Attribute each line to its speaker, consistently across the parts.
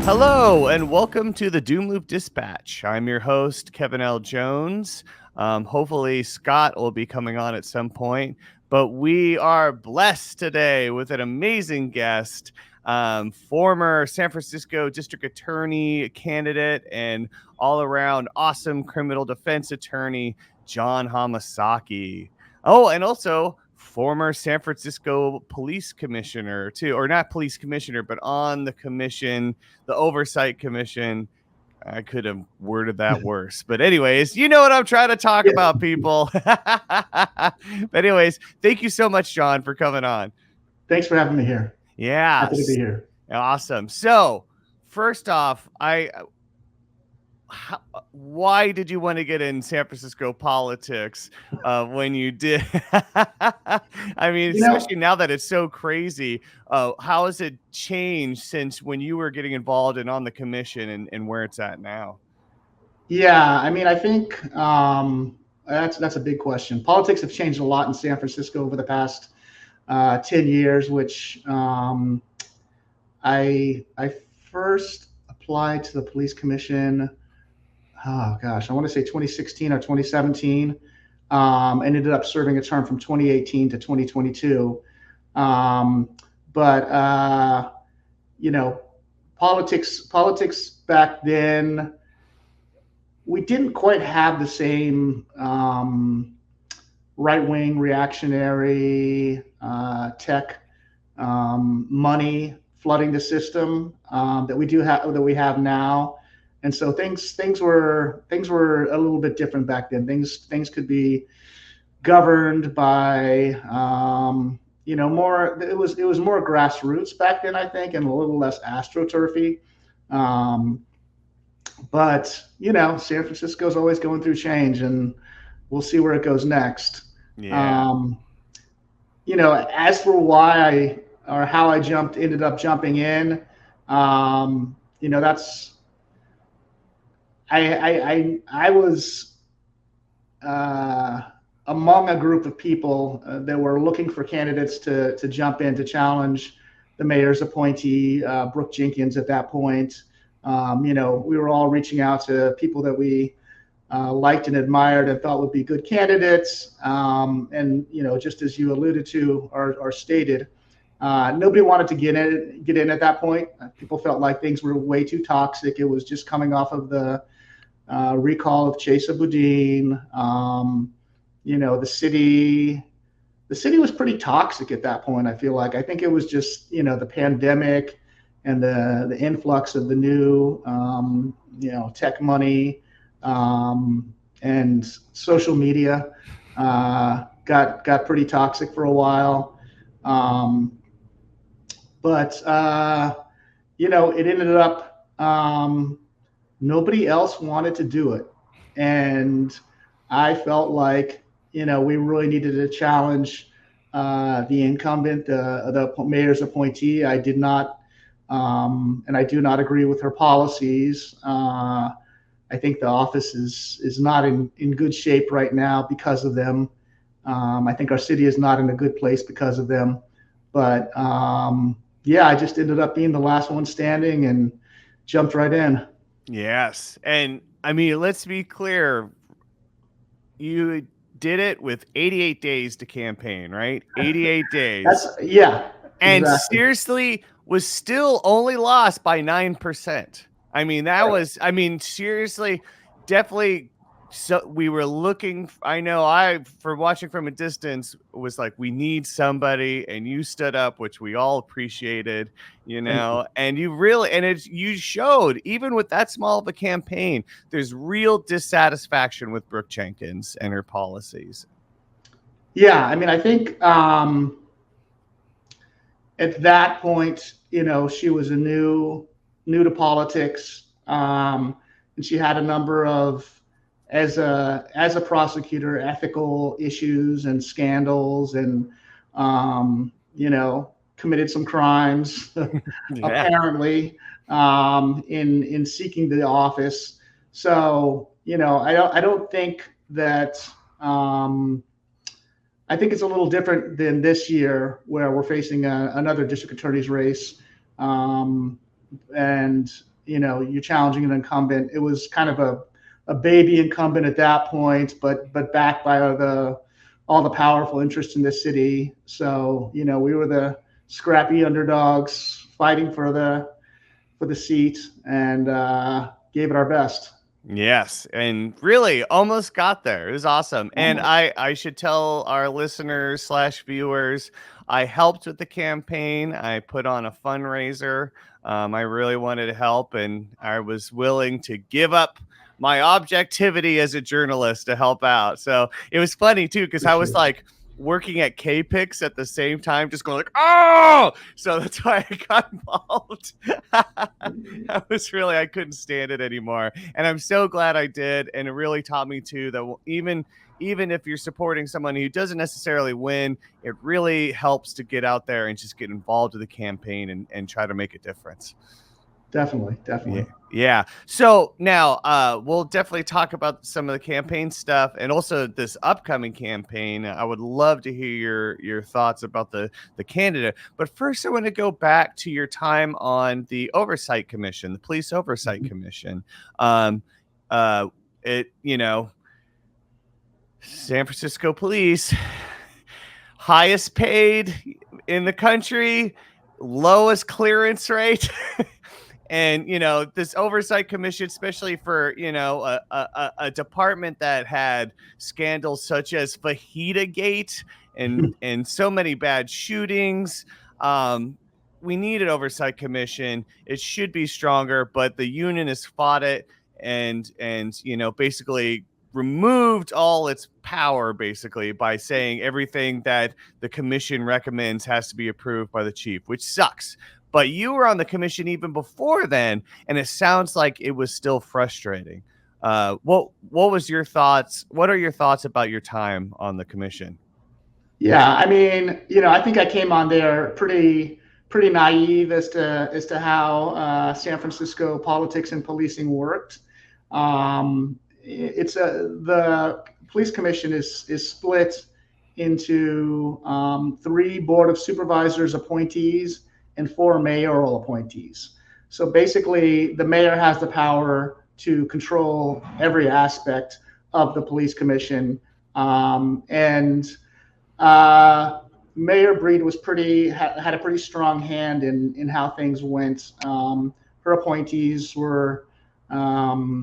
Speaker 1: Hello, and welcome to the Doomloop Dispatch. I'm your host, Kevin L. Jones. Hopefully, Scott will be coming on at some point, but we are blessed today with an amazing guest, former San Francisco District Attorney candidate and all around awesome criminal defense attorney, John Hamasaki. Oh, and also former San Francisco police commissioner, too, or not police commissioner, but on the commission, the Oversight Commission. I could have worded that worse. But anyways, you know what I'm trying to talk about, people. But anyways, thank you so much, John, for coming on.
Speaker 2: Thanks for having me here.
Speaker 1: Yeah.
Speaker 2: Happy to be here.
Speaker 1: Awesome. So first off, why did you want to get in San Francisco politics when you did? I mean, especially now that it's so crazy. How has it changed since when you were getting involved and on the commission and where it's at now?
Speaker 2: Yeah, I mean, I think that's a big question. Politics have changed a lot in San Francisco over the past 10 years, which I first applied to the police commission. Oh gosh, I want to say 2016 or 2017. Ended up serving a term from 2018 to 2022. But politics back then, we didn't quite have the same right-wing reactionary tech money flooding the system that we have now. And so things were a little bit different back then. Things could be governed by more. It was more grassroots back then, I think, and a little less astroturfy. But San Francisco is always going through change, and we'll see where it goes next.
Speaker 1: Yeah.
Speaker 2: As for why how I ended up jumping in, that's. I was among a group of people that were looking for candidates to jump in to challenge the mayor's appointee, Brooke Jenkins. At that point, we were all reaching out to people that we liked and admired and thought would be good candidates. And just as you alluded to or stated, nobody wanted to get in at that point. People felt like things were way too toxic. It was just coming off of the recall of Chesa Boudin. The city was pretty toxic at that point. I feel like. I think it was just the pandemic and the influx of the new tech money and social media got pretty toxic for a while. But it ended up. Nobody else wanted to do it. And I felt like, we really needed to challenge the incumbent, the mayor's appointee. I did not, and I do not agree with her policies. I think the office is not in good shape right now because of them. I think our city is not in a good place because of them. But I just ended up being the last one standing and jumped right in.
Speaker 1: Yes. And I mean, let's be clear. You did it with 88 days to campaign, right? 88 days. And
Speaker 2: exactly.
Speaker 1: Seriously, was still only lost by 9%. I mean, seriously, definitely. So we were looking, for watching from a distance, was like, we need somebody, and you stood up, which we all appreciated, and you showed, even with that small of a campaign, there's real dissatisfaction with Brooke Jenkins and her policies.
Speaker 2: Yeah, I mean, I think at that point, she was new to politics, and she had a number of, as a prosecutor, ethical issues and scandals, and committed some crimes apparently in seeking the office. So I don't think that I think it's a little different than this year, where we're facing another district attorney's race, and you're challenging an incumbent. It was kind of a baby incumbent at that point, but backed by all the powerful interests in the city. So, we were the scrappy underdogs fighting for the seat, and gave it our best.
Speaker 1: Yes, and really almost got there. It was awesome. And
Speaker 2: Almost.
Speaker 1: I should tell our listeners slash viewers, I helped with the campaign. I put on a fundraiser. I really wanted to help, and I was willing to give up my objectivity as a journalist to help out. So it was funny too, because I was
Speaker 2: Appreciate it.
Speaker 1: like working at K-Pix at the same time, just going like, oh, so that's why I got involved. I was really, I couldn't stand it anymore. And I'm so glad I did. And it really taught me too that even if you're supporting someone who doesn't necessarily win, it really helps to get out there and just get involved with the campaign and try to make a difference.
Speaker 2: Definitely.
Speaker 1: Yeah. So now we'll definitely talk about some of the campaign stuff and also this upcoming campaign. I would love to hear your thoughts about the candidate. But first, I want to go back to your time on the Oversight Commission, the Police Oversight Commission. It, San Francisco Police, highest paid in the country, lowest clearance rate. And, this Oversight Commission, especially for, a department that had scandals such as Fajita Gate and so many bad shootings. We need an Oversight Commission. It should be stronger, but the union has fought it and basically removed all its power basically by saying everything that the commission recommends has to be approved by the chief, which sucks. But you were on the commission even before then, and it sounds like it was still frustrating. What was your thoughts? What are your thoughts about your time on the commission?
Speaker 2: Yeah, I mean, I think I came on there pretty naive as to how San Francisco politics and policing worked. The police commission is split into 3 board of supervisors appointees and 4 mayoral appointees. So basically, the mayor has the power to control every aspect of the police commission. And Mayor Breed had a pretty strong hand in how things went. Her appointees were, I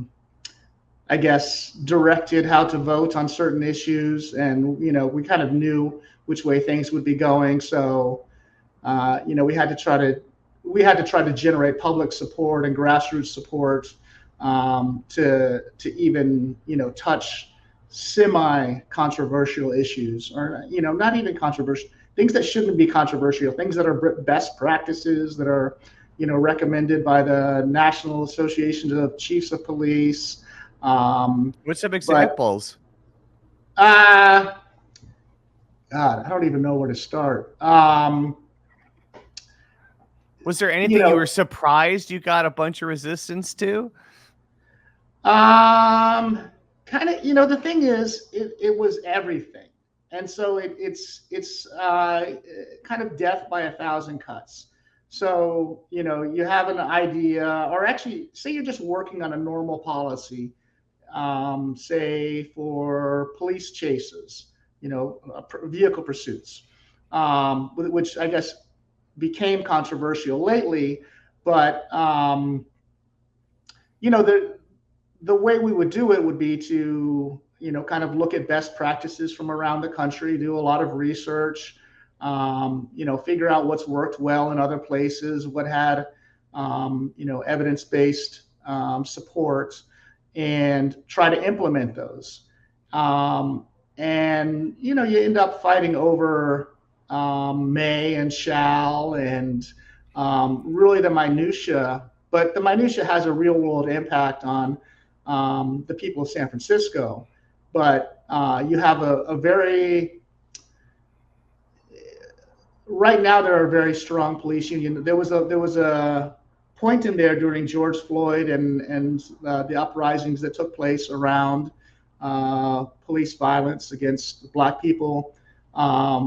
Speaker 2: guess, directed how to vote on certain issues, and we kind of knew which way things would be going. So we had to try to generate public support and grassroots support to even touch semi-controversial issues, or not even controversial things that shouldn't be controversial, things that are best practices that are recommended by the National Association of Chiefs of Police.
Speaker 1: What's some examples?
Speaker 2: God, I don't even know where to start.
Speaker 1: Was there anything you were surprised you got a bunch of resistance to?
Speaker 2: Kind of, the thing is, it was everything. And so it's kind of death by 1,000 cuts. So, you have an idea, or actually say you're just working on a normal policy, say for police chases, vehicle pursuits, which I guess became controversial lately. But, the way we would do it would be to, kind of look at best practices from around the country, do a lot of research, figure out what's worked well in other places, what had, evidence-based support, and try to implement those. And, you end up fighting over may and shall and really the minutia, but the minutia has a real world impact on the people of San Francisco. But you have right now there are a very strong police union. There was a point in there during George Floyd and the uprisings that took place around police violence against Black people,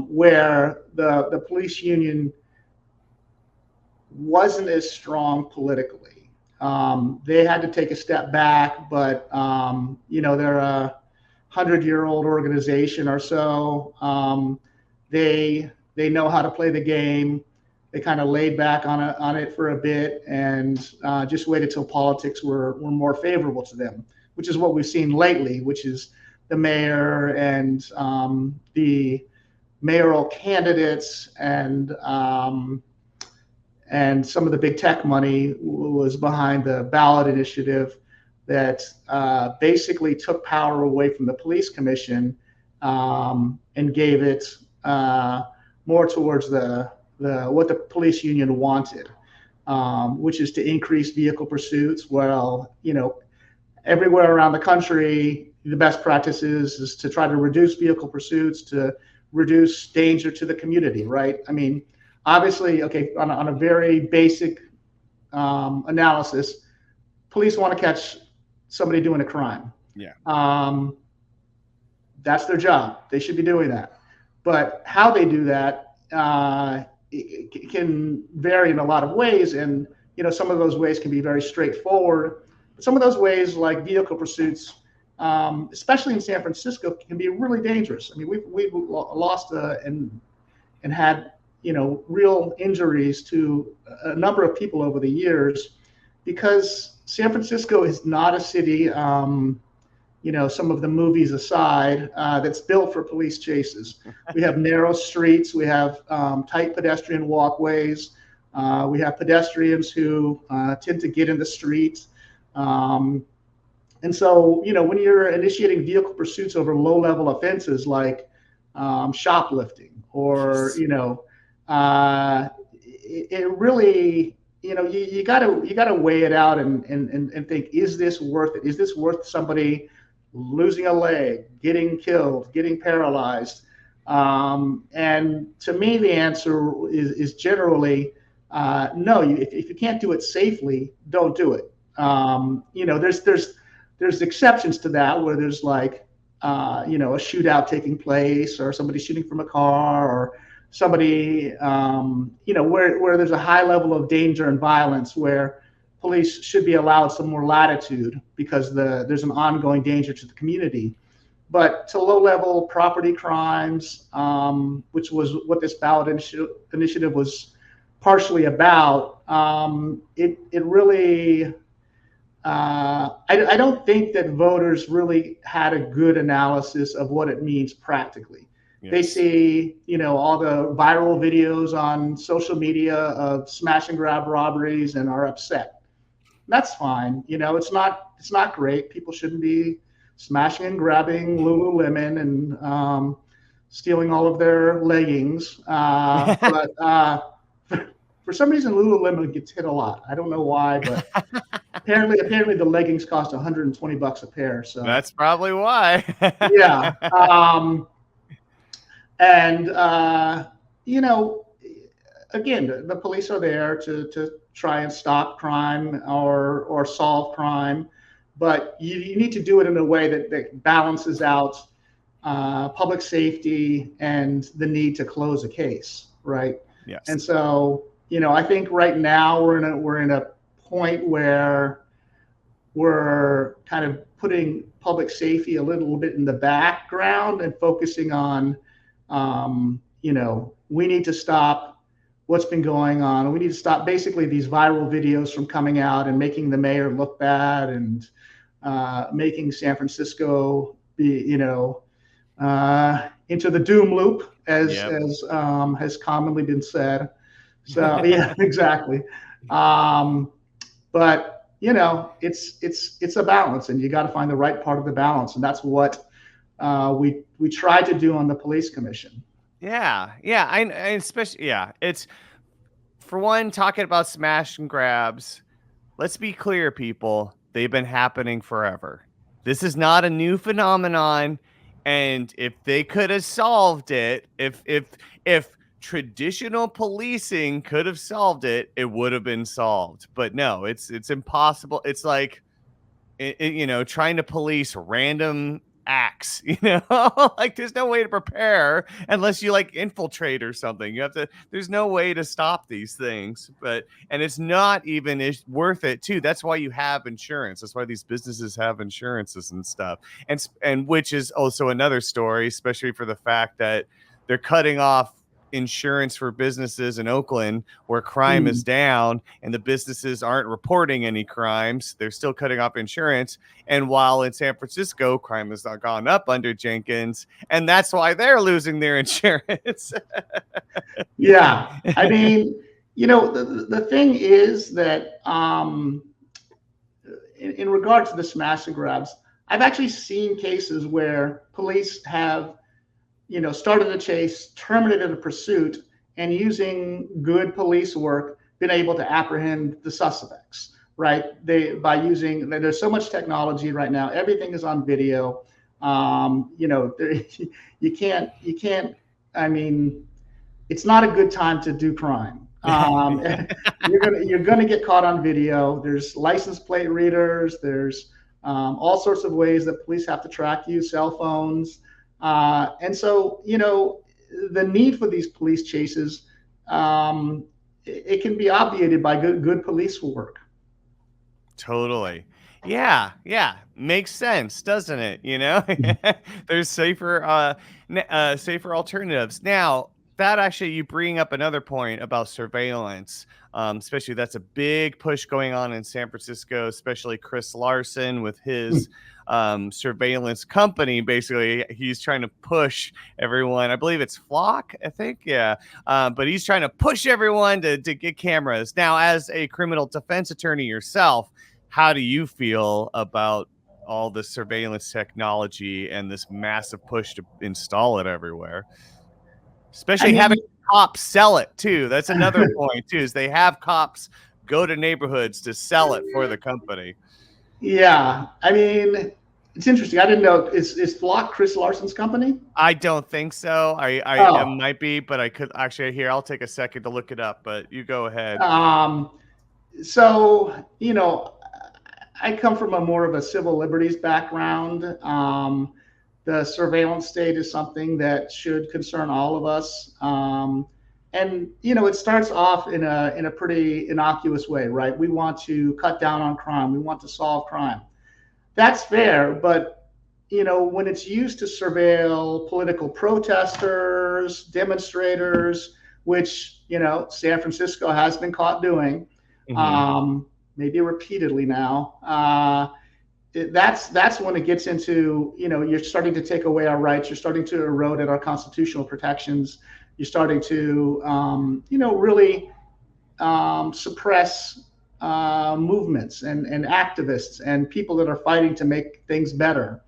Speaker 2: where the police union wasn't as strong politically. They had to take a step back, but they're a 100-year-old organization or so. They know how to play the game. They kind of laid back on it for a bit and just waited till politics were more favorable to them, which is what we've seen lately, which is the mayor and the mayoral candidates and some of the big tech money was behind the ballot initiative that basically took power away from the police commission and gave it more towards the what the police union wanted, which is to increase vehicle pursuits. Well, everywhere around the country, the best practice is to try to reduce vehicle pursuits, to reduce danger to the community, right? I mean, obviously, okay, on a very basic analysis, police want to catch somebody doing a crime.
Speaker 1: Yeah.
Speaker 2: That's their job. They should be doing that. But how they do that it can vary in a lot of ways, and some of those ways can be very straightforward. But some of those ways, like vehicle pursuits, especially in San Francisco, can be really dangerous. I mean, we've lost and had real injuries to a number of people over the years because San Francisco is not a city, some of the movies aside, that's built for police chases. We have narrow streets, we have tight pedestrian walkways, we have pedestrians who tend to get in the streets. And so, when you're initiating vehicle pursuits over low-level offenses like shoplifting or, it really, you gotta weigh it out and think, is this worth it? Is this worth somebody losing a leg, getting killed, getting paralyzed? And to me, the answer is generally no. If you can't do it safely, don't do it. There's exceptions to that where there's like a shootout taking place or somebody shooting from a car or somebody where there's a high level of danger and violence where police should be allowed some more latitude because there's an ongoing danger to the community. But to low-level property crimes, which was what this ballot initiative was partially about, it really I don't think that voters really had a good analysis of what it means practically. Yes. They see, all the viral videos on social media of smash and grab robberies and are upset. That's fine. It's not great. People shouldn't be smashing and grabbing Lululemon and stealing all of their leggings. But for some reason, Lululemon gets hit a lot. I don't know why, but apparently the leggings cost $120 a pair. So
Speaker 1: that's probably why.
Speaker 2: Yeah. And again, the police are there to try and stop crime or solve crime, but you need to do it in a way that balances out public safety and the need to close a case, right?
Speaker 1: Yes.
Speaker 2: And so, I think right now we're in a point where we're kind of putting public safety a little bit in the background and focusing on, we need to stop what's been going on. We need to stop basically these viral videos from coming out and making the mayor look bad and making San Francisco be, into the doom loop, as has commonly been said. So yeah, exactly. But it's a balance, and you got to find the right part of the balance, and that's what we tried to do on the police commission.
Speaker 1: Yeah, I especially it's for one talking about smash and grabs. Let's be clear, people. They've been happening forever. This is not a new phenomenon, and if they could have solved it, if traditional policing could have solved it, it would have been solved. But no, it's impossible. It's like trying to police random axe, like there's no way to prepare unless you like infiltrate or something. There's no way to stop these things, and it's not even worth it too. That's why you have insurance. That's why these businesses have insurances and stuff. And which is also another story, especially for the fact that they're cutting off insurance for businesses in Oakland where crime is down and the businesses aren't reporting any crimes. They're still cutting off insurance. And while in San Francisco, crime has not gone up under Jenkins, and that's why they're losing their insurance.
Speaker 2: Yeah. I mean, the thing is that in regard to the smash and grabs, I've actually seen cases where police have started a chase, terminated a pursuit, and using good police work, been able to apprehend the suspects, right? There's so much technology right now. Everything is on video. You can't, I mean, it's not a good time to do crime. You're gonna get caught on video. There's license plate readers. There's all sorts of ways that police have to track you, cell phones. And so, the need for these police chases, it can be obviated by good police work.
Speaker 1: Totally. Yeah. Makes sense, doesn't it? There's safer alternatives. Now, that actually, you bring up another point about surveillance. Especially that's a big push going on in San Francisco, especially Chris Larson with his surveillance company. Basically, he's trying to push everyone. I believe it's Flock, I think. Yeah. But he's trying to push everyone to get cameras. Now, as a criminal defense attorney yourself, how do you feel about all the surveillance technology and this massive push to install it everywhere? Especially having cops sell it too. That's another point too, is they have cops go to neighborhoods to sell it for the company.
Speaker 2: Yeah. I mean, it's interesting. I didn't know. Is Flock Chris Larson's company?
Speaker 1: I don't think so. I might be, but I could actually here. I'll take a second to look it up, but you go ahead.
Speaker 2: So, I come from more of a civil liberties background. The surveillance state is something that should concern all of us. And it starts off in a pretty innocuous way, right? We want to cut down on crime. We want to solve crime. That's fair, but when it's used to surveil political protesters, demonstrators, which San Francisco has been caught doing, maybe repeatedly now. That's when it gets into, you're starting to take away our rights. You're starting to erode at our constitutional protections. You're starting to, really suppress movements and activists and people that are fighting to make things better.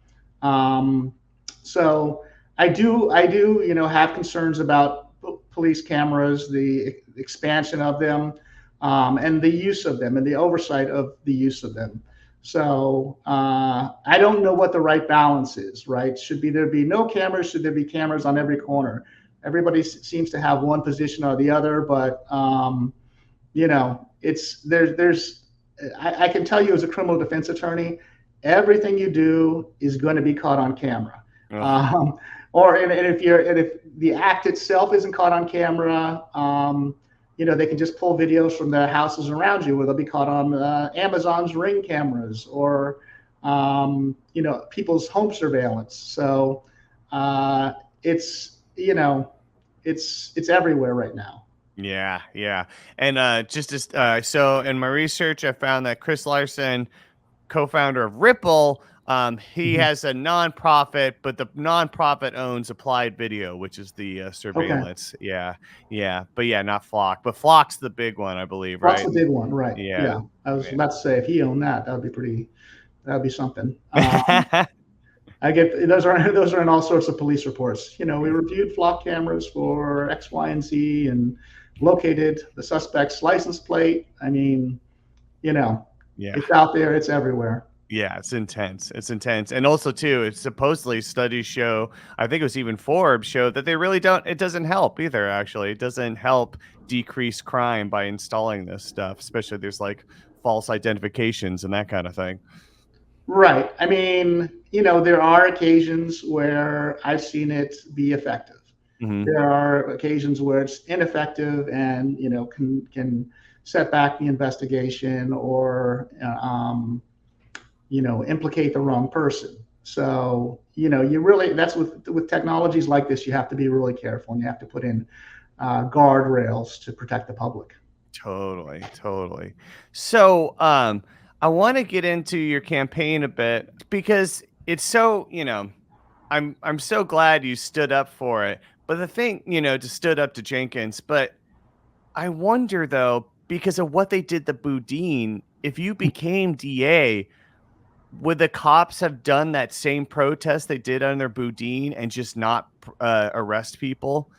Speaker 2: So I do, have concerns about police cameras, the expansion of them, and the use of them and the oversight of the use of them. So I don't know what the right balance is, right? Should there be no cameras? Should there be cameras on every corner? Everybody seems to have one position or the other, but I can tell you as a criminal defense attorney, everything you do is going to be caught on camera. And if the act itself isn't caught on camera, they can just pull videos from the houses around you, where they'll be caught on Amazon's Ring cameras or people's home surveillance. So it's everywhere right now.
Speaker 1: Yeah. And so in my research, I found that Chris Larson, co-founder of Ripple, he has a nonprofit, but the nonprofit owns Applied Video, which is the surveillance. Okay. Yeah. But not Flock. But Flock's the big one, I believe, right?
Speaker 2: Flock's the big one, right? Yeah. I was about to say, if he owned that, that'd be something. I get those are in all sorts of police reports. We reviewed Flock cameras for X, Y, and Z, and located the suspect's license plate. I mean, it's out there. It's everywhere.
Speaker 1: Yeah, it's intense. And also too, it's supposedly studies show, I think it was even Forbes showed that it doesn't help either. Actually, it doesn't help decrease crime by installing this stuff, especially there's like false identifications and that kind of thing.
Speaker 2: Right. I mean, there are occasions where I've seen it be effective.
Speaker 1: Hmm.
Speaker 2: There are occasions where it's ineffective and can set back the investigation or implicate the wrong person. So you really that's with technologies like this, you have to be really careful and you have to put in guardrails to protect the public.
Speaker 1: Totally, totally. So, I want to get into your campaign a bit because it's so, I'm so glad you stood up for it. But the thing, just stood up to Jenkins. But I wonder though, because of what they did to Boudin, if you became DA, would the cops have done that same protest they did under Boudin and just not arrest people?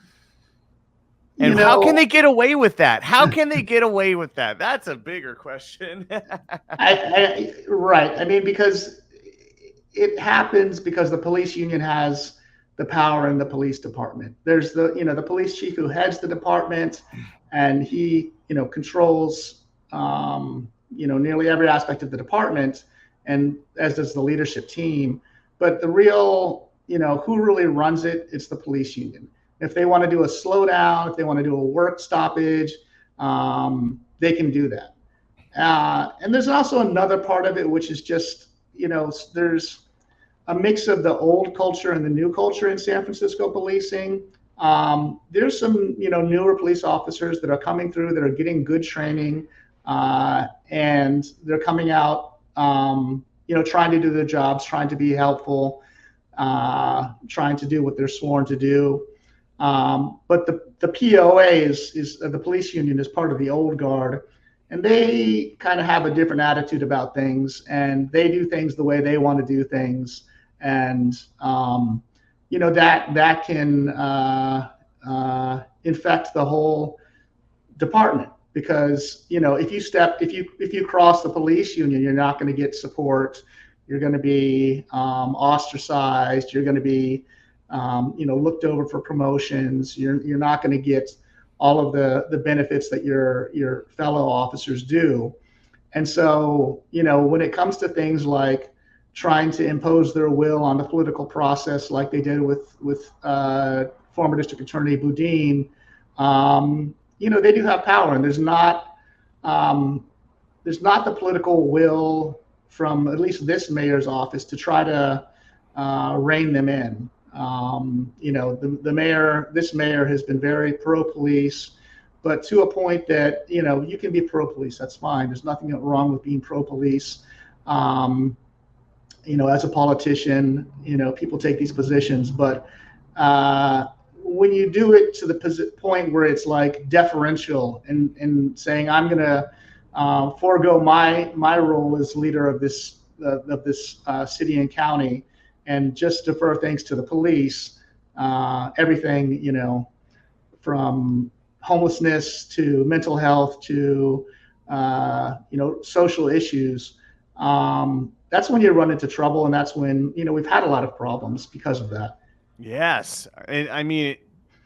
Speaker 2: You
Speaker 1: And how can
Speaker 2: know,
Speaker 1: they get away with that? How can they get away with that? That's a bigger question.
Speaker 2: right. I mean, because it happens because the police union has the power in the police department. There's the police chief who heads the department, and he controls nearly every aspect of the department, and as does the leadership team. But the real who really runs it, it's the police union. If they want to do a slowdown, if they want to do a work stoppage, they can do that. And there's also another part of it, which is just, there's a mix of the old culture and the new culture in San Francisco policing. There's some, newer police officers that are coming through that are getting good training, and they're coming out, trying to do their jobs, trying to be helpful, trying to do what they're sworn to do. But the POA is the police union is part of the old guard, and they kind of have a different attitude about things, and they do things the way they want to do things, and that can infect the whole department because if you cross the police union, you're not going to get support. You're going to be ostracized. You're going to be looked over for promotions. You're not going to get all of the benefits that your fellow officers do. And so, when it comes to things like trying to impose their will on the political process, like they did with former District Attorney Boudin, they do have power, and um, there's not the political will from at least this mayor's office to try to rein them in. This mayor has been very pro-police, but to a point that, you can be pro-police. That's fine. There's nothing wrong with being pro-police. As a politician, people take these positions, but when you do it to the point where it's like deferential and saying, I'm going to forego my role as leader of this city and county and just defer things to the police, everything, from homelessness to mental health to, social issues. That's when you run into trouble. And that's when, we've had a lot of problems because of that.
Speaker 1: Yes. I mean,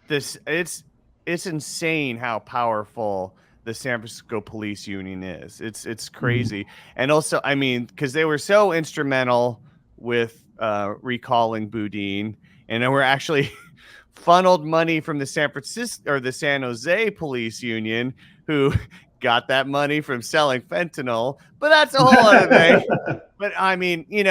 Speaker 1: this it's insane how powerful the San Francisco Police Union is. It's
Speaker 2: Mhm.
Speaker 1: crazy. And also, I mean, because they were so instrumental with recalling Boudin, and then we're actually funneled money from the San Francisco or the San Jose Police Union, who got that money from selling fentanyl. But that's a whole other thing. But I mean, it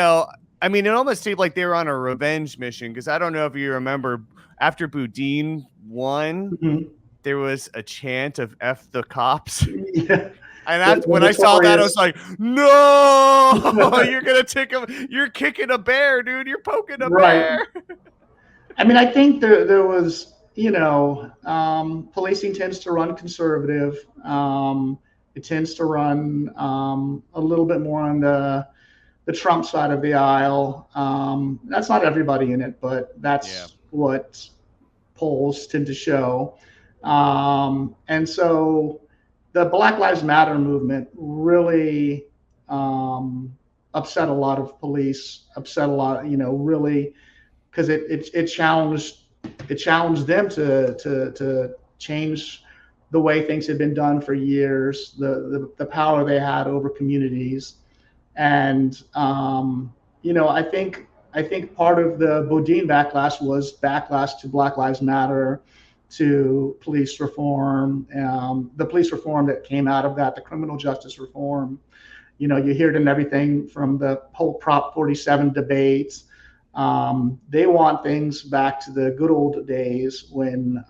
Speaker 1: almost seemed like they were on a revenge mission because I don't know if you remember after Boudin won,
Speaker 2: Mhm.
Speaker 1: there was a chant of "F the cops."
Speaker 2: Yeah,
Speaker 1: And
Speaker 2: the
Speaker 1: when I saw that, I was
Speaker 2: notorious.
Speaker 1: like, "No, you're gonna you're kicking a bear, dude. You're poking a
Speaker 2: Right.
Speaker 1: bear."
Speaker 2: I mean, I think there was, policing tends to run conservative. It tends to run a little bit more on the Trump side of the aisle. That's not everybody in it, but
Speaker 1: Yeah.
Speaker 2: that's what polls tend to show. And so the Black Lives Matter movement really upset a lot of police, upset a lot, really, because it challenged them to change the way things had been done for years, the power they had over communities. And I think part of the Bodine backlash was backlash to Black Lives Matter, to police reform, the police reform that came out of that, the criminal justice reform. You hear it in everything from the whole Prop 47 debates. They want things back to the good old days when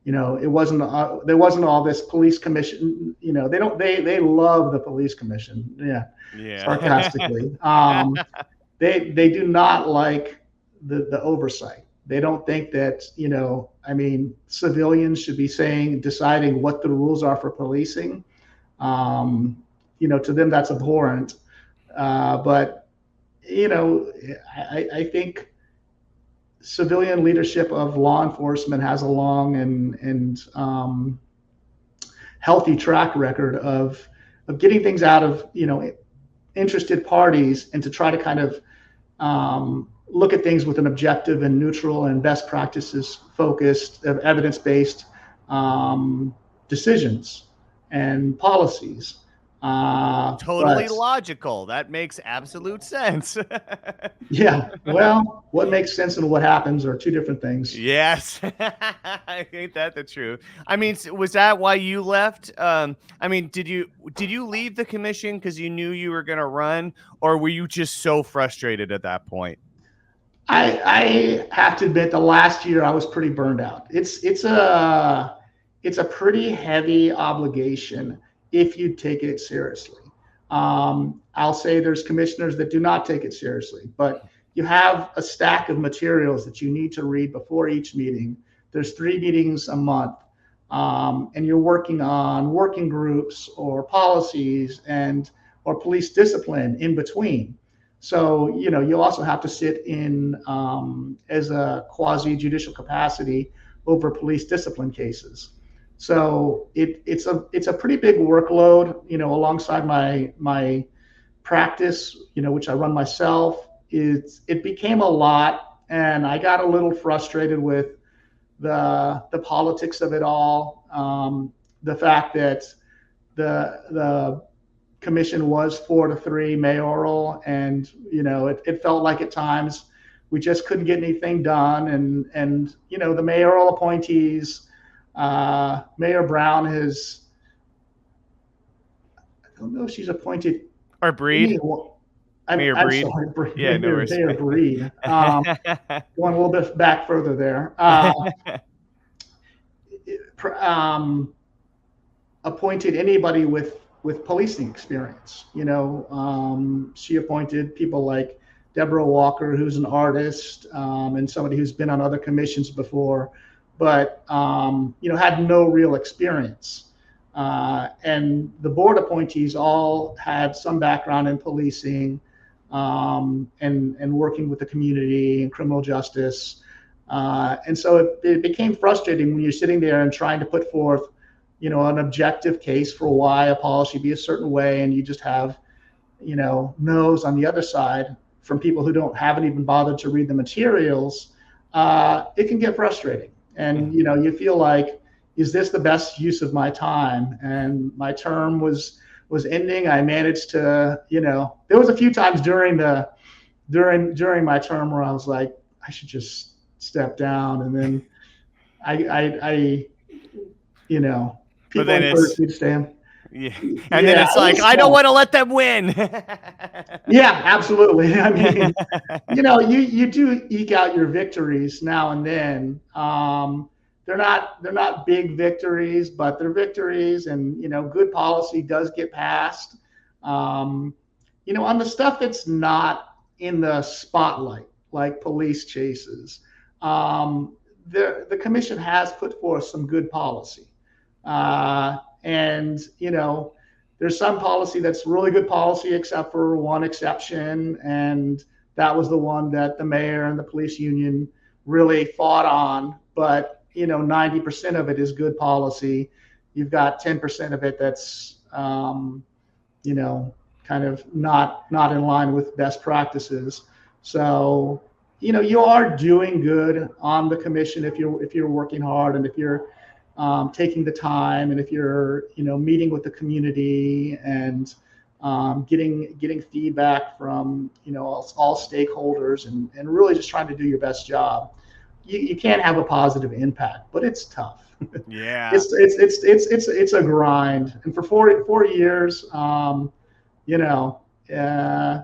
Speaker 2: it wasn't there wasn't all this police commission. They love the police commission. Yeah,
Speaker 1: Yeah.
Speaker 2: sarcastically. They do not like the oversight. They don't think that civilians should be deciding what the rules are for policing. To them that's abhorrent. But I think civilian leadership of law enforcement has a long and healthy track record of getting things out of interested parties, and to try to kind of look at things with an objective and neutral and best practices focused, evidence-based decisions and policies.
Speaker 1: Totally logical. That makes absolute sense.
Speaker 2: Yeah. Well, what makes sense and what happens are two different things.
Speaker 1: Yes. Ain't that the truth? I mean, was that why you left? Did you leave the commission because you knew you were going to run, or were you just so frustrated at that point?
Speaker 2: I have to admit, the last year I was pretty burned out. It's a pretty heavy obligation if you take it seriously. I'll say there's commissioners that do not take it seriously, but you have a stack of materials that you need to read before each meeting. There's 3 meetings a month, and you're working on working groups or policies or police discipline in between. So, you also have to sit in as a quasi judicial capacity over police discipline cases. So it's a pretty big workload, alongside my practice, which I run myself. It became a lot, and I got a little frustrated with the politics of it all. The fact that the commission was 4-3 mayoral, and it felt like at times we just couldn't get anything done. And the mayoral appointees, Mayor Brown has, I don't know if she's appointed,
Speaker 1: or Breed. Mayor Breed.
Speaker 2: Sorry,
Speaker 1: Yeah, no worries.
Speaker 2: Mayor Breed. Going a little bit back further there. Appointed anybody with policing experience. She appointed people like Deborah Walker, who's an artist, and somebody who's been on other commissions before, but had no real experience. And the board appointees all had some background in policing, and working with the community and criminal justice. And so it became frustrating when you're sitting there and trying to put forth, an objective case for why a policy be a certain way, and you just have, no's on the other side from people who haven't even bothered to read the materials. It can get frustrating. And, you feel like, is this the best use of my time? And my term was ending. I managed to, there was a few times during my term where I was like, I should just step down. And then
Speaker 1: but then it's,
Speaker 2: stand.
Speaker 1: Yeah. And then it's like, I don't want to let them win.
Speaker 2: Yeah, absolutely. I mean, you do eke out your victories now and then. They're not big victories, but they're victories, and good policy does get passed. On the stuff that's not in the spotlight, like police chases, the commission has put forth some good policy. And there's some policy that's really good policy, except for one exception, and that was the one that the mayor and the police union really fought on. But 90% of it is good policy. You've got 10% of it that's kind of not in line with best practices. So you are doing good on the commission if you're working hard, and if you're taking the time, and if you're meeting with the community and getting feedback from all stakeholders, and really just trying to do your best job. You can have a positive impact, but it's tough.
Speaker 1: Yeah.
Speaker 2: It's a grind, and for 4 years, you know, uh,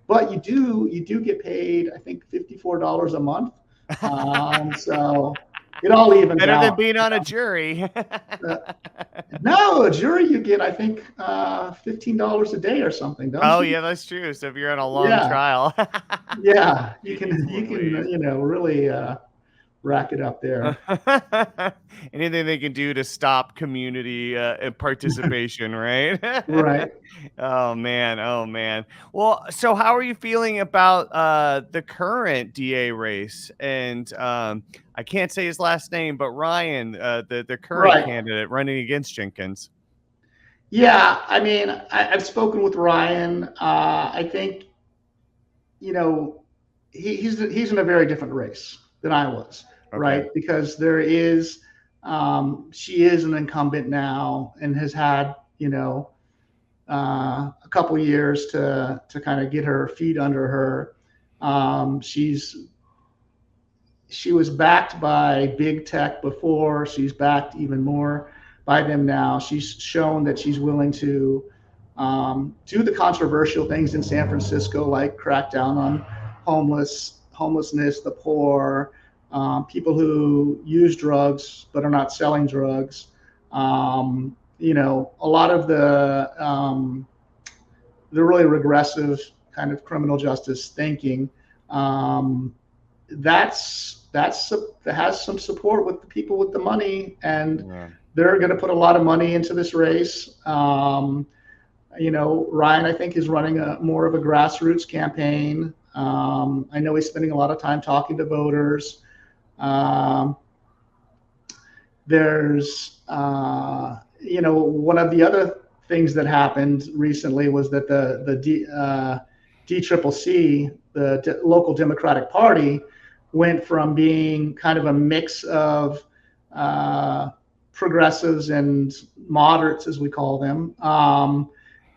Speaker 2: but you do get paid, I think, $54 a month. So it all evens
Speaker 1: Better than
Speaker 2: out.
Speaker 1: being on a jury.
Speaker 2: Uh, no, a jury you get, I think, $15 a day or something, don't
Speaker 1: Oh
Speaker 2: you?
Speaker 1: yeah, that's true. So if you're on a long
Speaker 2: Yeah,
Speaker 1: trial,
Speaker 2: yeah. You
Speaker 1: people
Speaker 2: can you
Speaker 1: would
Speaker 2: can
Speaker 1: leave.
Speaker 2: really rack it up there.
Speaker 1: Anything they can do to stop community participation, right?
Speaker 2: Right.
Speaker 1: Oh man, oh man. Well, so how are you feeling about the current DA race? And I can't say his last name, but Ryan, the current
Speaker 2: Right.
Speaker 1: candidate running against Jenkins.
Speaker 2: Yeah. I mean, I've spoken with Ryan. I think you know he's in a very different race than I was,
Speaker 1: Okay.
Speaker 2: right? Because she is an incumbent now and has had a couple years to kind of get her feet under her. She was backed by big tech before. She's backed even more by them now. She's shown that she's willing to do the controversial things in San Francisco, like crack down on homelessness, the poor, people who use drugs but are not selling drugs. A lot of the really regressive kind of criminal justice thinking. Um, that has some support with the people with the money, and
Speaker 1: Yeah.
Speaker 2: they're going to put a lot of money into this race. Ryan, I think, is running a more of a grassroots campaign. I know he's spending a lot of time talking to voters. Um, there's, one of the other things that happened recently was that the DCCC, the local Democratic Party, went from being kind of a mix of uh, progressives and moderates, as we call them,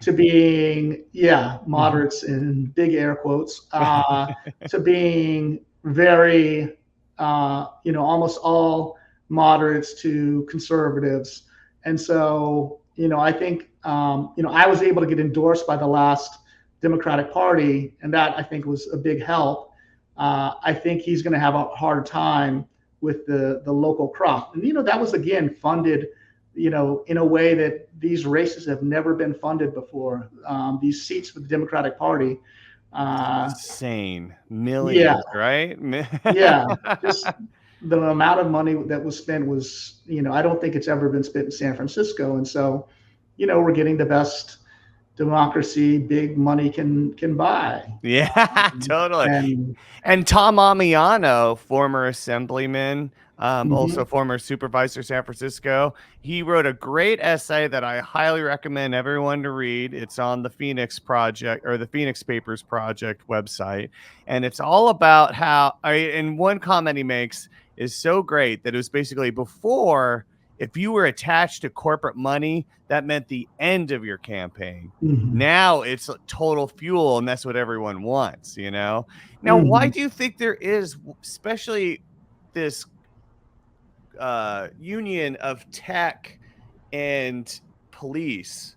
Speaker 2: to being, yeah, moderates in big air quotes, to being very, almost all moderates to conservatives. And so, I think, I was able to get endorsed by the last Democratic Party, and that I think was a big help. I think he's going to have a hard time with the local crop. And, that was, again, funded, in a way that these races have never been funded before. These seats for the Democratic Party.
Speaker 1: Insane.
Speaker 2: Yeah,
Speaker 1: Millions, right?
Speaker 2: yeah. Just the amount of money that was spent was, I don't think it's ever been spent in San Francisco. And so, we're getting the best democracy big money can buy.
Speaker 1: Yeah, totally.
Speaker 2: And
Speaker 1: And Tom Amiano, former assemblyman, also
Speaker 2: mhm.
Speaker 1: former supervisor San Francisco, he wrote a great essay that I highly recommend everyone to read. It's on the Phoenix Project or the Phoenix Papers Project website. And it's all about how, and one comment he makes is so great that it was basically before, if you were attached to corporate money, that meant the end of your campaign.
Speaker 2: Mhm.
Speaker 1: Now it's total fuel, and that's what everyone wants, you know? Now, why
Speaker 2: Mhm.
Speaker 1: do you think there is, especially this union of tech and police,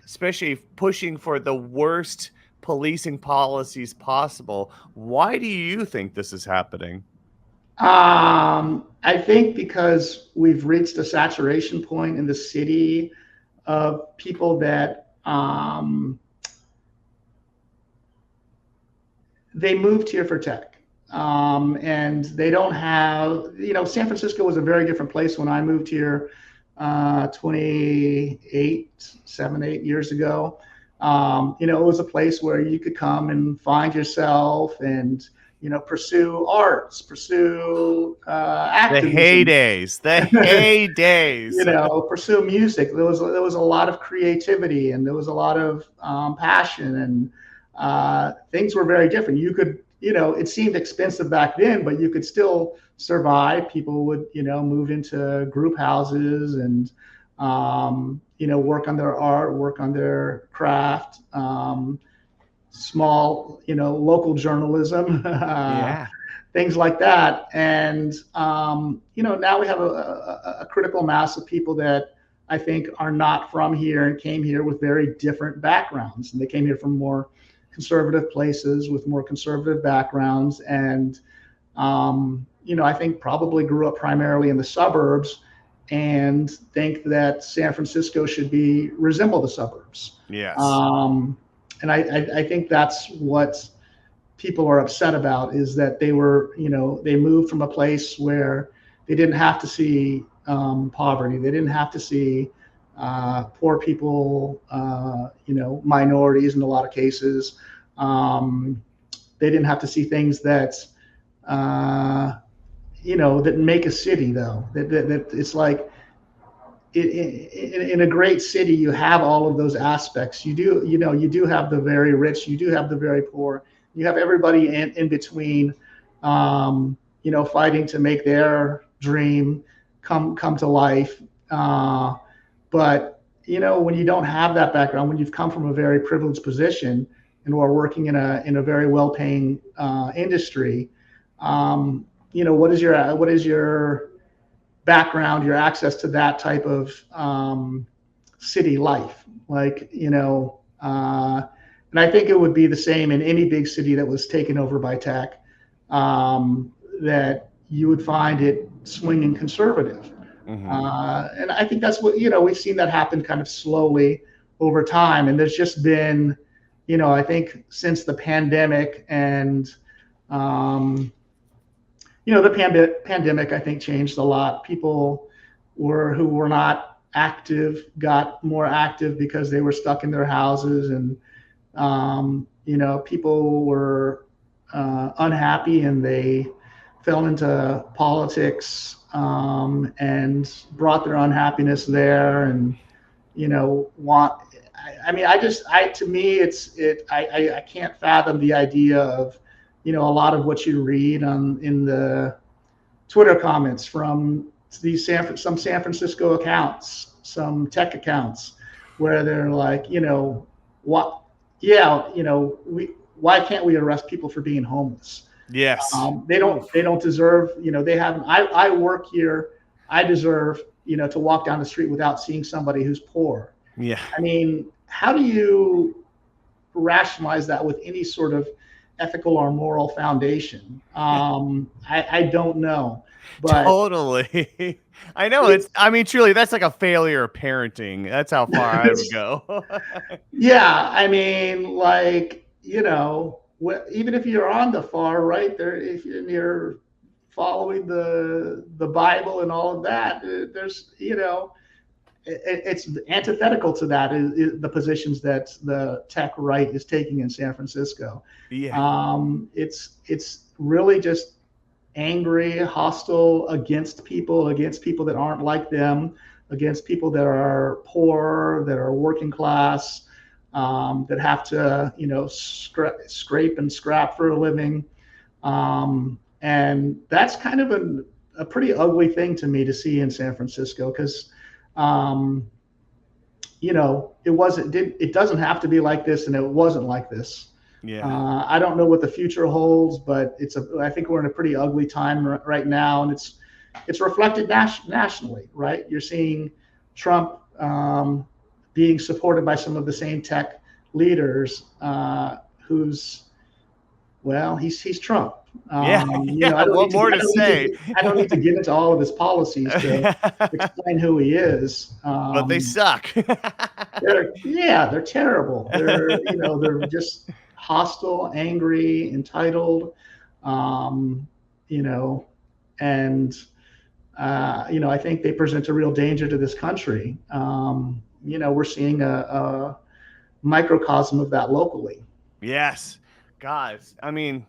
Speaker 1: especially pushing for the worst policing policies possible? Why do you think this is happening?
Speaker 2: I think because we've reached a saturation point in the city of people that they moved here for tech. And they don't have, San Francisco was a very different place when I moved here 8 years ago. It was a place where you could come and find yourself and, pursue arts, pursue
Speaker 1: The
Speaker 2: activism,
Speaker 1: heydays, the heydays.
Speaker 2: pursue music. There was a lot of creativity, and there was a lot of passion, and things were very different. You could, it seemed expensive back then, but you could still survive. People would, move into group houses and work on their art, work on their craft, small, local journalism,
Speaker 1: Yeah.
Speaker 2: things like that. And, now we have a critical mass of people that I think are not from here and came here with very different backgrounds. And they came here from more conservative places with more conservative backgrounds. And, I think probably grew up primarily in the suburbs and think that San Francisco should resemble the suburbs.
Speaker 1: Yes.
Speaker 2: And I think that's what people are upset about, is that they moved from a place where they didn't have to see poverty. They didn't have to see poor people, minorities in a lot of cases. They didn't have to see things uh, that make a city, though. That it's like in a great city, you have all of those aspects. You do have the very rich, you do have the very poor, you have everybody in between, fighting to make their dream come to life. But when you don't have that background, when you've come from a very privileged position and are working in a very well-paying industry, what is your background, your access to that type of city life, and I think it would be the same in any big city that was taken over by tech, that you would find it swinging conservative. And I think that's what, we've seen that happen kind of slowly over time. And there's just been, I think since the pandemic and, the pandemic, I think, changed a lot. People who were not active got more active because they were stuck in their houses, and people were unhappy and they fell into politics, and brought their unhappiness there, and to me, I can't fathom the idea of a lot of what you read in the Twitter comments from some San Francisco accounts, some tech accounts, where they're like, what? Yeah, why can't we arrest people for being homeless?
Speaker 1: Yes.
Speaker 2: They don't deserve. They haven't. I work here. I deserve, to walk down the street without seeing somebody who's poor.
Speaker 1: Yeah.
Speaker 2: I mean, how do you rationalize that with any sort of ethical or moral foundation? I don't know, but
Speaker 1: totally. I know truly, that's like a failure of parenting. That's how far I would go.
Speaker 2: Yeah, I mean, even if you're on the far right there, if you're following the Bible and all of that, there's, it's antithetical to that is the positions that the tech right is taking in San Francisco.
Speaker 1: Yeah.
Speaker 2: It's really just angry, hostile against people that aren't like them, against people that are poor, that are working class, that have to, scrape and scrap for a living. And that's kind of a pretty ugly thing to me to see in San Francisco, because, it doesn't have to be like this, and it wasn't like this.
Speaker 1: Yeah.
Speaker 2: I don't know what the future holds, but I think we're in a pretty ugly time right now, and it's reflected nationally, right? You're seeing Trump being supported by some of the same tech leaders, he's Trump.
Speaker 1: What more to say?
Speaker 2: I don't need to get into all of his policies to explain who he is.
Speaker 1: But they suck.
Speaker 2: They're terrible. They're just hostile, angry, entitled, and I think they present a real danger to this country. We're seeing a microcosm of that locally.
Speaker 1: Yes, guys. I mean,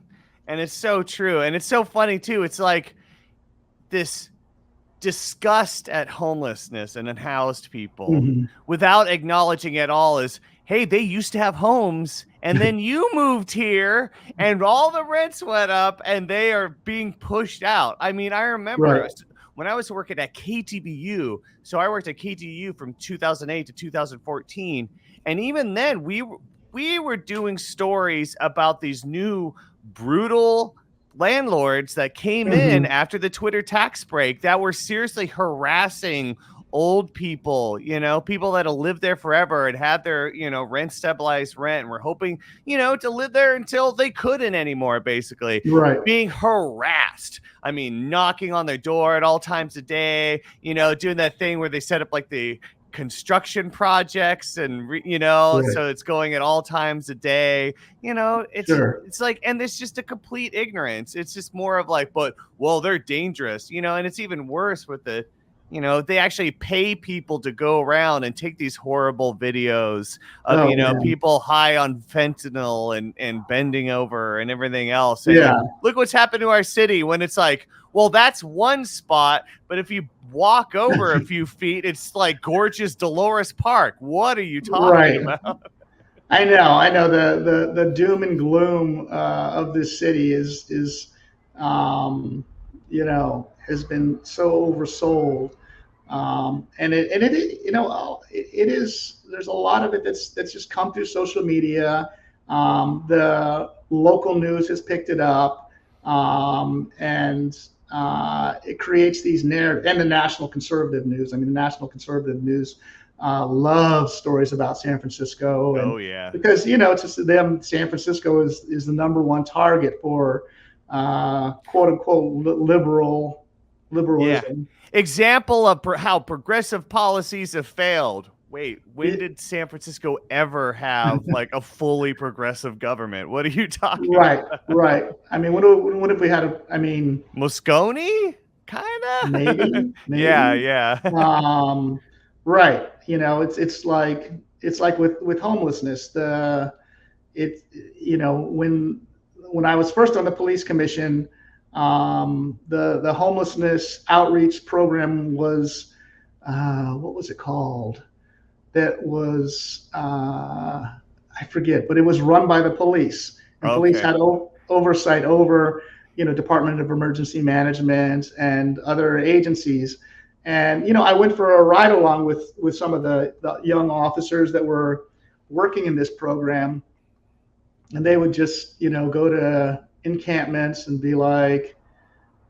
Speaker 1: and it's so true, and it's so funny too. It's like this disgust at homelessness and unhoused people, without acknowledging at all is, hey, they used to have homes, and then you moved here, and all the rents went up, and they are being pushed out. I mean, I remember when I was working at KTBU. So I worked at KTBU from 2008 to 2014, and even then we were doing stories about these new brutal landlords that came in after the Twitter tax break that were seriously harassing old people, people that'll live there forever and had their, rent stabilized rent and were hoping, to live there until they couldn't anymore, basically.
Speaker 2: Right.
Speaker 1: Being harassed. I mean, knocking on their door at all times of day, doing that thing where they set up like the construction projects and so it's going at all times a day. It's like, and there's just a complete ignorance. It's just more of like, but well, they're dangerous, and it's even worse with the they actually pay people to go around and take these horrible videos of people high on fentanyl and bending over and everything else. And look what's happened to our city when it's like, well, that's one spot, but if you walk over a few feet, it's like gorgeous Dolores Park. What are you talking about?
Speaker 2: I know the doom and gloom of this city is has been so oversold, and it is. There's a lot of it that's just come through social media. The local news has picked it up, and it creates these narratives. And the national conservative news. I mean, the national conservative news loves stories about San Francisco. And, because it's just them. San Francisco is the number one target for quote unquote liberalism.
Speaker 1: Yeah. Example of how progressive policies have failed. Wait, when did San Francisco ever have like a fully progressive government? What are you talking about?
Speaker 2: Right. I mean, what if we had
Speaker 1: Moscone? Kind of.
Speaker 2: Maybe.
Speaker 1: Yeah.
Speaker 2: Right. It's like with homelessness. When I was first on the police commission, the homelessness outreach program was what was it called? That was I forget, but it was run by the police. And police had oversight over Department of Emergency Management and other agencies. And I went for a ride along with some of the young officers that were working in this program, and they would just go to encampments and be like,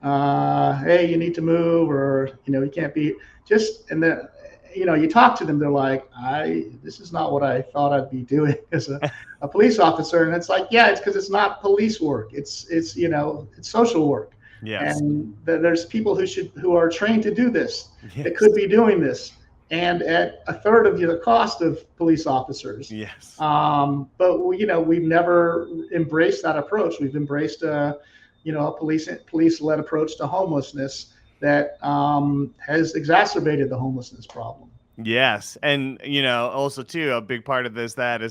Speaker 2: hey, you need to move, or you can't be just. And then you talk to them, they're like, this is not what I thought I'd be doing as a police officer. And it's like, it's because it's not police work, it's social work.
Speaker 1: Yes.
Speaker 2: And there's people who are trained to do this, that could be doing this, and at a third of the cost of police officers.
Speaker 1: Yes.
Speaker 2: But we've never embraced that approach. We've embraced a police-led approach to homelessness that has exacerbated the homelessness problem.
Speaker 1: Yes, and also too, a big part of is that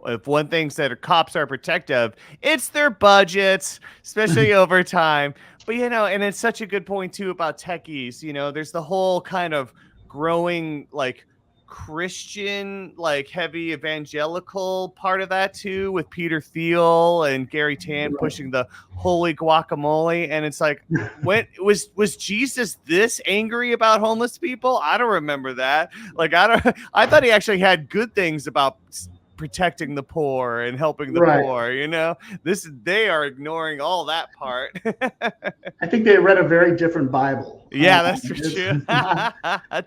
Speaker 1: if one thing that cops are protective, it's their budgets, especially over time. But and it's such a good point too about techies. There's the whole kind of growing like Christian, like heavy evangelical part of that too, with Peter Thiel and Gary Tan pushing the holy guacamole. And it's like, when was Jesus this angry about homeless people? I don't remember that. Like, I thought he actually had good things about protecting the poor and helping the poor. They are ignoring all that part.
Speaker 2: I think they read a very different Bible.
Speaker 1: That's for sure.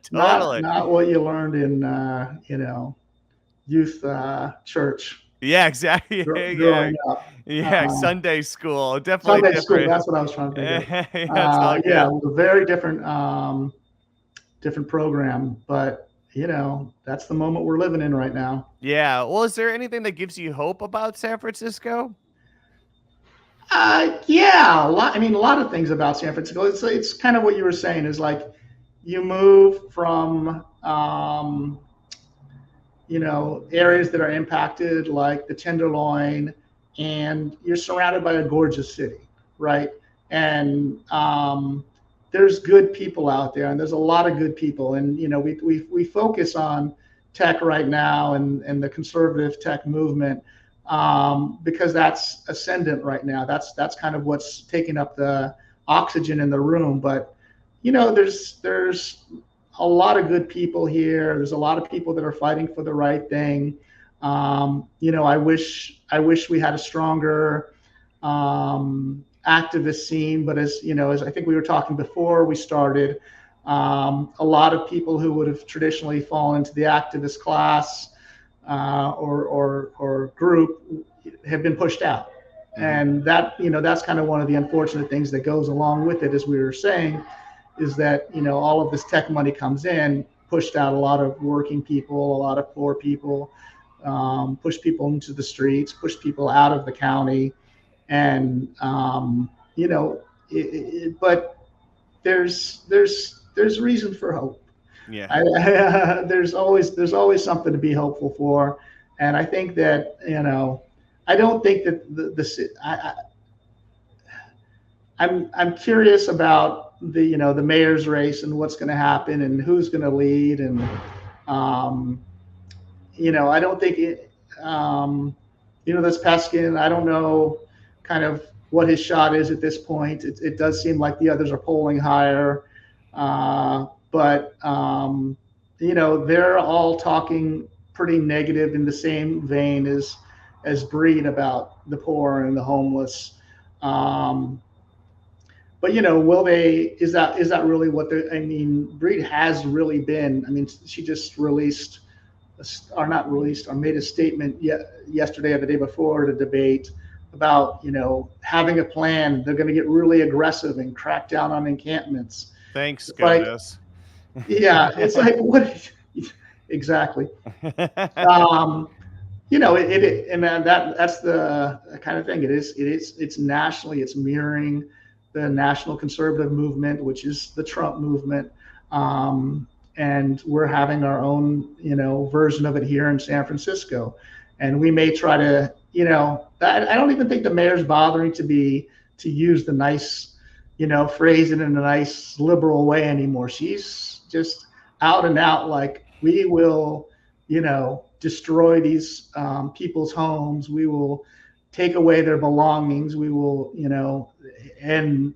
Speaker 1: Totally
Speaker 2: not what you learned in youth church.
Speaker 1: Yeah, exactly.
Speaker 2: Growing up.
Speaker 1: Sunday school, definitely
Speaker 2: Sunday
Speaker 1: different.
Speaker 2: School, that's what I was trying to think of. It was a very different program, but that's the moment we're living in right now.
Speaker 1: Yeah. Well, is there anything that gives you hope about San Francisco?
Speaker 2: A lot of things about San Francisco. It's kind of what you were saying, is like you move from areas that are impacted like the Tenderloin, and you're surrounded by a gorgeous city, right? And there's good people out there, and there's a lot of good people. And we focus on tech right now and the conservative tech movement because that's ascendant right now. That's kind of what's taking up the oxygen in the room. But there's a lot of good people here. There's a lot of people that are fighting for the right thing. I wish we had a stronger activist scene, but as I think we were talking before we started, a lot of people who would have traditionally fallen into the activist class or group have been pushed out. Mm-hmm. And that's kind of one of the unfortunate things that goes along with it, as we were saying, is that all of this tech money comes in, pushed out a lot of working people, a lot of poor people, pushed people into the streets, pushed people out of the county, and but there's reason for hope.
Speaker 1: Yeah.
Speaker 2: There's always something to be hopeful for, and I think that I don't think that I'm curious about the mayor's race and what's going to happen and who's going to lead, and I don't think this Peskin. I don't know kind of what his shot is at this point. It does seem like the others are polling higher, but they're all talking pretty negative in the same vein as Breed about the poor and the homeless. But will they? Is that really what they? I mean, Breed has really been. I mean, she just released, or not released, or made a statement yesterday or the day before the debate about having a plan. They're going to get really aggressive and crack down on encampments.
Speaker 1: Thanks, goodness.
Speaker 2: Yeah, it's like what exactly. That's the kind of thing. It's nationally. It's mirroring the national conservative movement, which is the Trump movement. And we're having our own, version of it here in San Francisco. And we may try to, I don't even think the mayor's bothering to use the nice, phrase it in a nice liberal way anymore. She's just out and out like, we will, destroy these people's homes. We will take away their belongings. We will, and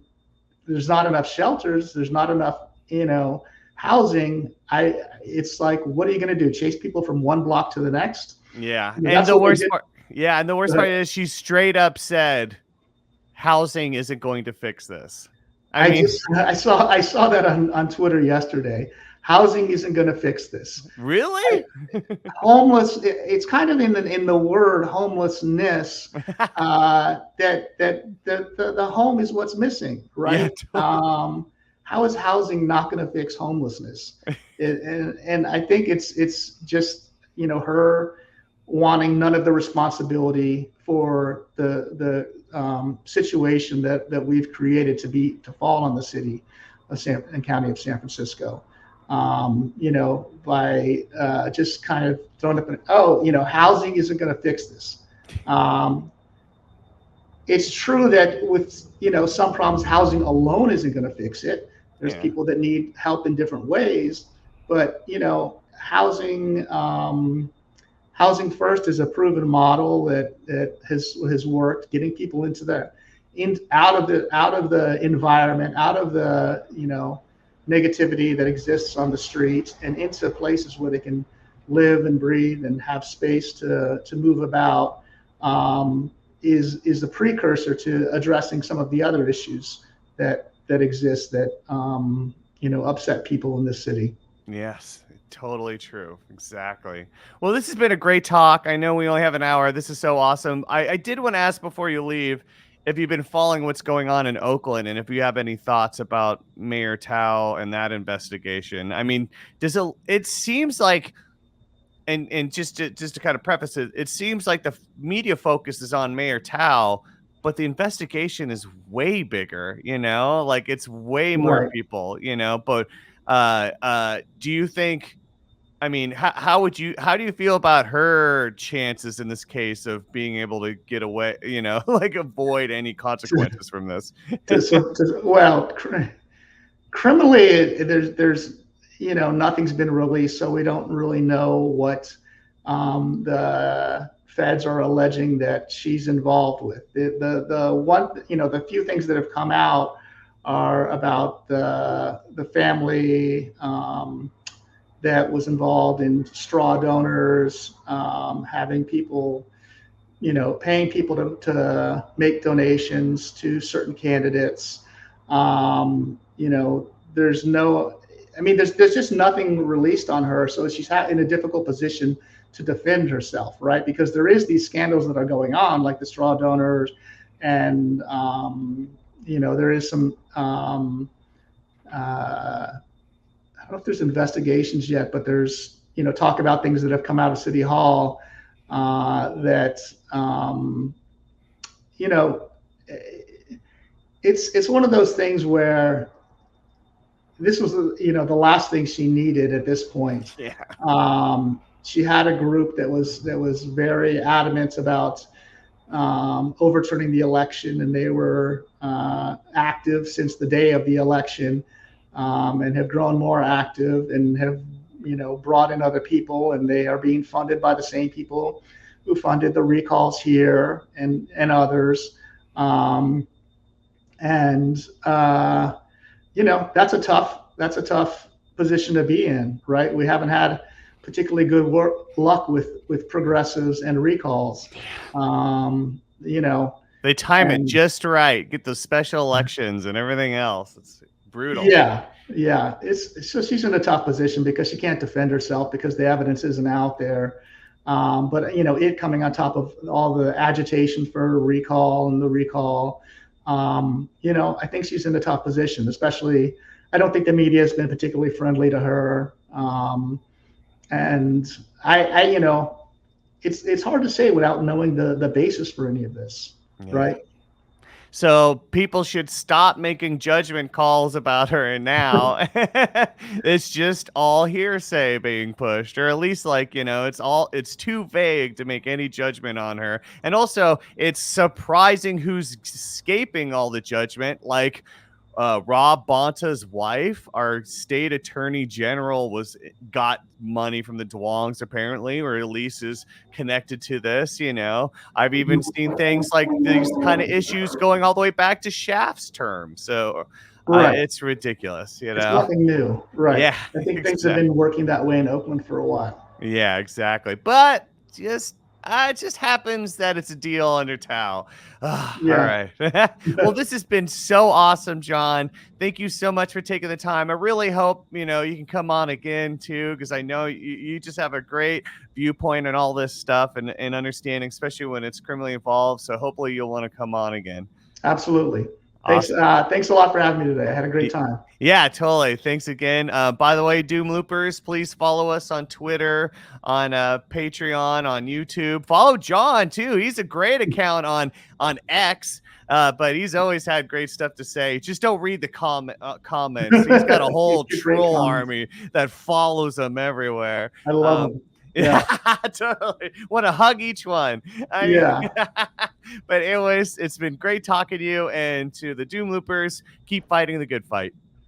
Speaker 2: there's not enough shelters. There's not enough, housing. It's like, what are you going to do? Chase people from one block to the next?
Speaker 1: Yeah. And the worst part is she straight up said, housing isn't going to fix this.
Speaker 2: I saw that on Twitter yesterday. Housing isn't going to fix this.
Speaker 1: Really?
Speaker 2: Homeless. It's kind of in the word homelessness that the home is what's missing, right?
Speaker 1: Yeah, totally.
Speaker 2: How is housing not going to fix homelessness? And I think it's just her wanting none of the responsibility for the situation that we've created to fall on the city and county of San Francisco. By just kind of throwing up housing isn't going to fix this. It's true that with some problems, housing alone isn't going to fix it. There's people that need help in different ways, but housing first is a proven model that has worked, getting people out of the environment, out of the negativity that exists on the streets, and into places where they can live and breathe and have space to move about, is the precursor to addressing some of the other issues that exist that upset people in this city.
Speaker 1: Yes, totally true. Exactly. Well, this has been a great talk. I know we only have an hour. This is so awesome. I did want to ask before you leave if you've been following what's going on in Oakland and if you have any thoughts about Mayor Tao and that investigation. I mean, it seems like, and just to kind of preface it, it seems like the media focus is on Mayor Tao, but the investigation is way bigger, like it's way more people, but do you think, I mean, how do you feel about her chances in this case of being able to get away, like avoid any consequences from this?
Speaker 2: Well, criminally, there's nothing's been released, so we don't really know what the feds are alleging that she's involved with. The few things that have come out are about the family that was involved in straw donors, having people, paying people to make donations to certain candidates. There's no, I mean, there's just nothing released on her, so she's in a difficult position to defend herself, right? Because there is these scandals that are going on, like the straw donors, and there is some. I don't know if there's investigations yet, but there's talk about things that have come out of City Hall that you know it's one of those things where this was the last thing she needed at this point.
Speaker 1: Yeah.
Speaker 2: She had a group that was very adamant about overturning the election, and they were active since the day of the election, and have grown more active and have brought in other people, and they are being funded by the same people who funded the recalls here and others. And that's a tough position to be in, right? We haven't had particularly good luck with progressives and recalls.
Speaker 1: They time it just right, get those special elections and everything else. It's brutal.
Speaker 2: Yeah. So she's in a tough position because she can't defend herself because the evidence isn't out there. But it coming on top of all the agitation for recall and the recall, I think she's in a tough position. Especially, I don't think the media has been particularly friendly to her. And it's hard to say without knowing the basis for any of this, right?
Speaker 1: So people should stop making judgment calls about her now. It's just all hearsay being pushed, or at least it's too vague to make any judgment on her. And also it's surprising who's escaping all the judgment. Like Rob Bonta's wife, our state attorney general, got money from the Duongs apparently, or at least is connected to this. I've even seen things like these kind of issues going all the way back to Shaft's term. So it's ridiculous.
Speaker 2: It's nothing new, right?
Speaker 1: Yeah,
Speaker 2: I think things have been working that way in Oakland for a while.
Speaker 1: Yeah, exactly. But it just happens that it's a deal under Tao. All right. Well, this has been so awesome, John. Thank you so much for taking the time. I really hope, you can come on again too, because I know you just have a great viewpoint on all this stuff and understanding, especially when it's criminally involved. So hopefully you'll want to come on again.
Speaker 2: Absolutely. Awesome. Thanks a lot for having me today. I had a great time.
Speaker 1: Yeah, totally. Thanks again. By the way, Doomloopers, please follow us on Twitter, on Patreon, on YouTube. Follow John too. He's a great account on X, but he's always had great stuff to say. Just don't read the comments. He's got a whole troll army that follows him everywhere.
Speaker 2: I love him.
Speaker 1: Yeah, totally. Want to hug each one. But anyways, it's been great talking to you, and to the Doomloopers, keep fighting the good fight.